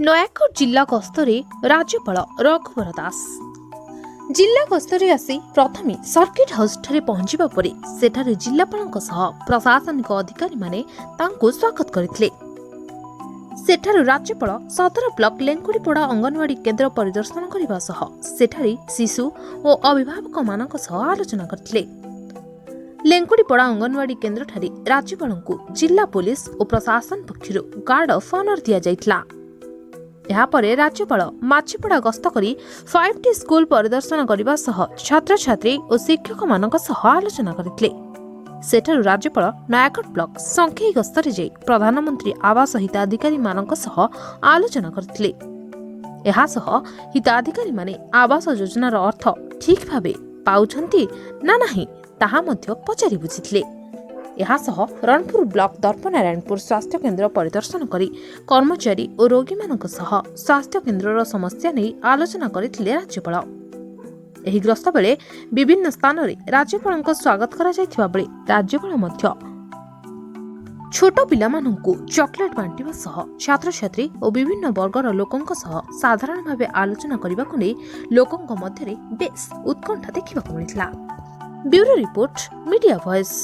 ନୟାଗଡ଼ ଜିଲ୍ଲା ଗସ୍ତରେ ରାଜ୍ୟପାଳ ରଘୁବର ଦାସ ଜିଲ୍ଲା ଗସ୍ତରେ ଆସି ପ୍ରଥମେ ସର୍କିଟ ହାଉସଠାରେ ପହଞ୍ଚିବା ପରେ ସେଠାରେ ଜିଲ୍ଲାପାଳଙ୍କ ସହ ପ୍ରଶାସନିକ ଅଧିକାରୀମାନେ ତାଙ୍କୁ ସ୍ୱାଗତ କରିଥିଲେ। ସେଠାରୁ ରାଜ୍ୟପାଳ ସଦର ବ୍ଲକ ଲେଙ୍କୁଡ଼ିପଡ଼ା ଅଙ୍ଗନୱାଡି କେନ୍ଦ୍ର ପରିଦର୍ଶନ କରିବା ସହ ସେଠାରେ ଶିଶୁ ଓ ଅଭିଭାବକମାନଙ୍କ ସହ ଆଲୋଚନା କରିଥିଲେ। ଲେଙ୍କୁଡ଼ିପଡ଼ା ଅଙ୍ଗନୱାଡି କେନ୍ଦ୍ରଠାରେ ରାଜ୍ୟପାଳଙ୍କୁ ଜିଲ୍ଲା ପୁଲିସ ଓ ପ୍ରଶାସନ ପକ୍ଷରୁ ଗାର୍ଡ ଅଫ୍ ଅନର ଦିଆଯାଇଥିଲା। ଏହାପରେ ରାଜ୍ୟପାଳ ମାଛିପଡ଼ା ଗସ୍ତ କରି 5ଟି ସ୍କୁଲ ପରିଦର୍ଶନ କରିବା ସହ ଛାତ୍ରଛାତ୍ରୀ ଓ ଶିକ୍ଷକମାନଙ୍କ ସହ ଆଲୋଚନା କରିଥିଲେ। ସେଠାରୁ ରାଜ୍ୟପାଳ ନୟାଗଡ଼ ବ୍ଲକ ସଂଖେଇ ଗସ୍ତରେ ଯାଇ ପ୍ରଧାନମନ୍ତ୍ରୀ ଆବାସ ହିତାଧିକାରୀମାନଙ୍କ ସହ ଆଲୋଚନା କରିଥିଲେ। ଏହାସହ ହିତାଧିକାରୀମାନେ ଆବାସ ଯୋଜନାର ଅର୍ଥ ଠିକ୍ ଭାବେ ପାଉଛନ୍ତି ନା ନାହିଁ ତାହା ମଧ୍ୟ ପଚାରି ବୁଝିଥିଲେ। ଏହାସହ ରଣପୁର ବ୍ଲକ ଦର୍ପନାରାୟଣପୁର ସ୍ୱାସ୍ଥ୍ୟ କେନ୍ଦ୍ର ପରିଦର୍ଶନ କରି କର୍ମଚାରୀ ଓ ରୋଗୀମାନଙ୍କ ସହ ସ୍ୱାସ୍ଥ୍ୟ କେନ୍ଦ୍ରର ସମସ୍ୟା ନେଇ ଆଲୋଚନା କରିଥିଲେ ରାଜ୍ୟପାଳ। ଏହି ଗସ୍ତ ବେଳେ ବିଭିନ୍ନ ସ୍ଥାନରେ ରାଜ୍ୟପାଳଙ୍କ ସ୍ୱାଗତ କରାଯାଇଥିବା ବେଳେ ରାଜ୍ୟପାଳ ମଧ୍ୟ ଛୋଟ ପିଲାମାନଙ୍କୁ ଚକୋଲେଟ୍ ବାଣ୍ଟିବା ସହ ଛାତ୍ରଛାତ୍ରୀ ଓ ବିଭିନ୍ନ ବର୍ଗର ଲୋକଙ୍କ ସହ ସାଧାରଣ ଭାବେ ଆଲୋଚନା କରିବାକୁ ନେଇ ଲୋକଙ୍କ ମଧ୍ୟରେ ବେଶ୍ ଉତ୍କଣ୍ଠା ଦେଖିବାକୁ ମିଳିଥିଲା। Bureau report, media voice.